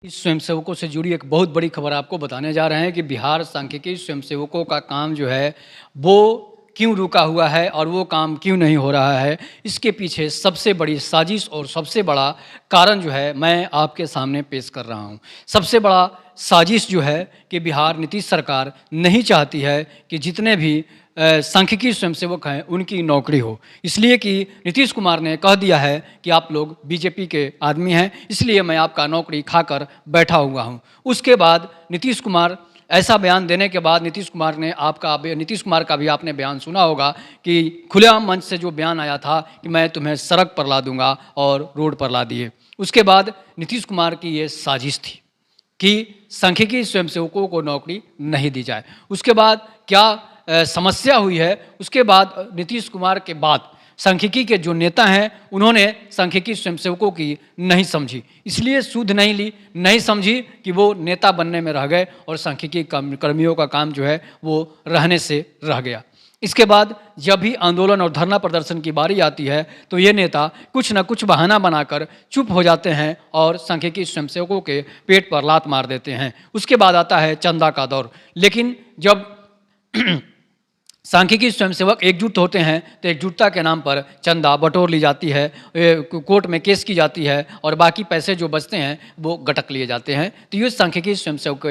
इस स्वयंसेवकों से जुड़ी एक बहुत बड़ी खबर आपको बताने जा रहे हैं कि बिहार सांख्यिकी स्वयंसेवकों का काम जो है वो क्यों रुका हुआ है और वो काम क्यों नहीं हो रहा है। इसके पीछे सबसे बड़ी साजिश और सबसे बड़ा कारण जो है मैं आपके सामने पेश कर रहा हूँ। सबसे बड़ा साजिश जो है कि बिहार नीतीश सरकार नहीं चाहती है कि जितने भी सांख्यिकी स्वयंसेवक हैं उनकी नौकरी हो, इसलिए कि नीतीश कुमार ने कह दिया है कि आप लोग बीजेपी के आदमी हैं, इसलिए मैं आपका नौकरी खाकर बैठा हुआ हूं। उसके बाद नीतीश कुमार ऐसा बयान देने के बाद नीतीश कुमार का भी आपने बयान सुना होगा कि खुलेआम मंच से जो बयान आया था कि मैं तुम्हें सड़क पर ला दूंगा और रोड पर ला दिए। उसके बाद नीतीश कुमार की ये साजिश थी कि सांख्यिकी स्वयंसेवकों को नौकरी नहीं दी जाए। उसके बाद क्या समस्या हुई है, उसके बाद नीतीश कुमार के बाद सांख्यिकी के जो नेता हैं उन्होंने सांख्यिकी स्वयंसेवकों की नहीं समझी, इसलिए सूद नहीं ली, नहीं समझी कि वो नेता बनने में रह गए और सांख्यिकी कर्मियों का काम जो है वो रहने से रह गया। इसके बाद जब भी आंदोलन और धरना प्रदर्शन की बारी आती है तो ये नेता कुछ न कुछ बहाना बनाकर चुप हो जाते हैं और सांख्यिकी स्वयंसेवकों के पेट पर लात मार देते हैं। उसके बाद आता है चंदा का दौर। लेकिन जब सांख्यिकी स्वयंसेवक एकजुट होते हैं तो एकजुटता के नाम पर चंदा बटोर ली जाती है, कोर्ट में केस की जाती है और बाकी पैसे जो बचते हैं वो गटक लिए जाते हैं। तो ये सांख्यिकी स्वयंसेवक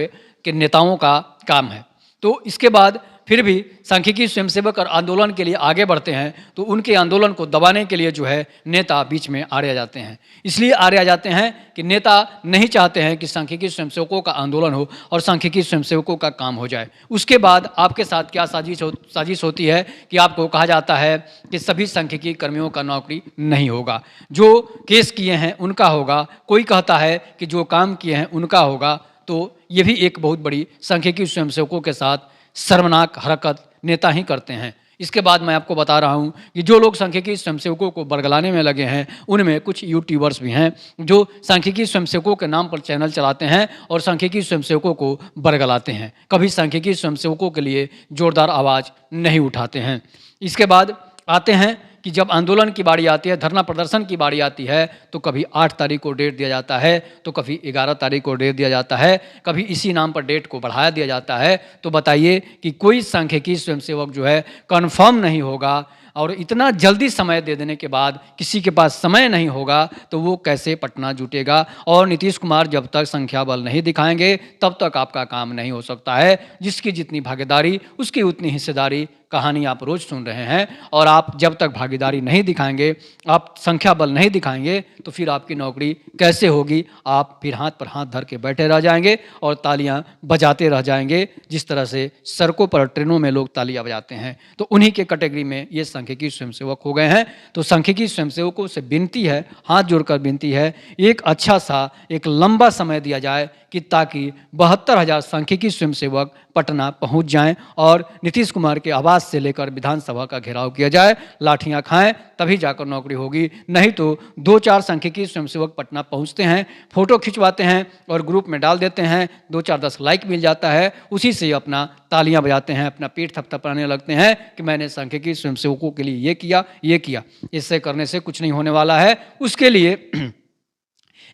के नेताओं का काम है। तो इसके बाद फिर भी सांख्यिकी स्वयंसेवक और आंदोलन के लिए आगे बढ़ते हैं तो उनके आंदोलन को दबाने के लिए जो है नेता बीच में आड़े आ जाते हैं। इसलिए आड़े आ जाते हैं कि नेता नहीं चाहते हैं कि सांख्यिकी स्वयंसेवकों का आंदोलन हो और सांख्यिकी स्वयंसेवकों का काम हो जाए। उसके बाद आपके साथ क्या साजिश होती है कि आपको कहा जाता है कि सभी सांख्यिकी कर्मियों का नौकरी नहीं होगा, जो केस किए हैं उनका होगा, कोई कहता है कि जो काम किए हैं उनका होगा। तो ये भी एक बहुत बड़ी सांख्यिकी स्वयंसेवकों के साथ शर्मनाक हरकत नेता ही करते हैं। इसके बाद मैं आपको बता रहा हूं कि जो लोग सांख्यिकी स्वयंसेवकों को बरगलाने में लगे हैं उनमें कुछ यूट्यूबर्स भी हैं जो सांख्यिकी स्वयंसेवकों के नाम पर चैनल चलाते हैं और सांख्यिकी स्वयंसेवकों को बरगलाते हैं, कभी सांख्यिकी स्वयंसेवकों के लिए जोरदार आवाज़ नहीं उठाते हैं। इसके बाद आते हैं कि जब आंदोलन की बारी आती है, धरना प्रदर्शन की बारी आती है तो कभी 8 तारीख को डेट दिया जाता है तो कभी 11 तारीख को डेट दिया जाता है, कभी इसी नाम पर डेट को बढ़ाया दिया जाता है। तो बताइए कि कोई सांख्यिकी स्वयंसेवक जो है कन्फर्म नहीं होगा और इतना जल्दी समय दे देने के बाद किसी के पास समय नहीं होगा तो वो कैसे पटना जुटेगा। और नीतीश कुमार जब तक संख्या बल नहीं दिखाएंगे तब तक आपका काम नहीं हो सकता है। जिसकी जितनी भागीदारी उसकी उतनी हिस्सेदारी कहानी आप रोज़ सुन रहे हैं। और आप जब तक भागीदारी नहीं दिखाएंगे, आप संख्या बल नहीं दिखाएंगे तो फिर आपकी नौकरी कैसे होगी। आप फिर हाथ पर हाथ धर के बैठे रह जाएंगे और तालियां बजाते रह जाएंगे, जिस तरह से सड़कों पर ट्रेनों में लोग तालियां बजाते हैं। तो उन्हीं के कैटेगरी में ये सांख्यिकी स्वयंसेवक हो गए हैं। तो सांख्यिकी स्वयंसेवकों से विनती है, हाथ जोड़कर विनती है, एक अच्छा सा एक लंबा समय दिया जाए कि ताकि 72,000 सांख्यिकी स्वयंसेवक पटना पहुंच जाएं और नीतीश कुमार के आवास से लेकर विधानसभा का घेराव किया जाए, लाठियां खाएं तभी जाकर नौकरी होगी। नहीं तो 2-4 सांख्यिकी स्वयंसेवक पटना पहुंचते हैं, फोटो खिंचवाते हैं और ग्रुप में डाल देते हैं, 2-4-10 लाइक मिल जाता है, उसी से अपना तालियां बजाते हैं, अपना पेट थपथपाने लगते हैं कि मैंने सांख्यिकी स्वयंसेवकों के लिए ये किया। इससे करने से कुछ नहीं होने वाला है। उसके लिए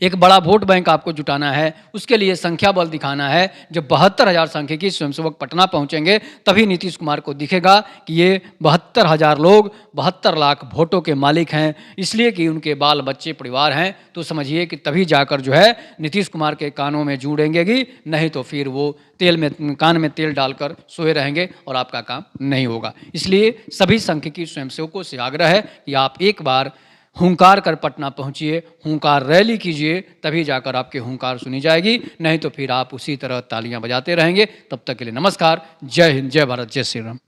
एक बड़ा वोट बैंक आपको जुटाना है, उसके लिए संख्या बल दिखाना है। जब 72,000 सांख्यिकी स्वयंसेवक पटना पहुंचेंगे तभी नीतीश कुमार को दिखेगा कि ये 72,000 लोग 72 लाख वोटों के मालिक हैं, इसलिए कि उनके बाल बच्चे परिवार हैं। तो समझिए कि तभी जाकर जो है नीतीश कुमार के कानों में जूं डेंगेगी, नहीं तो फिर वो कान में तेल डालकर सोए रहेंगे और आपका काम नहीं होगा। इसलिए सभी सांख्यिकी स्वयंसेवकों से आग्रह है कि आप एक बार हुंकार कर पटना पहुंचिए, हुंकार रैली कीजिए, तभी जाकर आपके हुंकार सुनी जाएगी, नहीं तो फिर आप उसी तरह तालियां बजाते रहेंगे। तब तक के लिए नमस्कार, जय हिंद, जय भारत, जय श्री राम।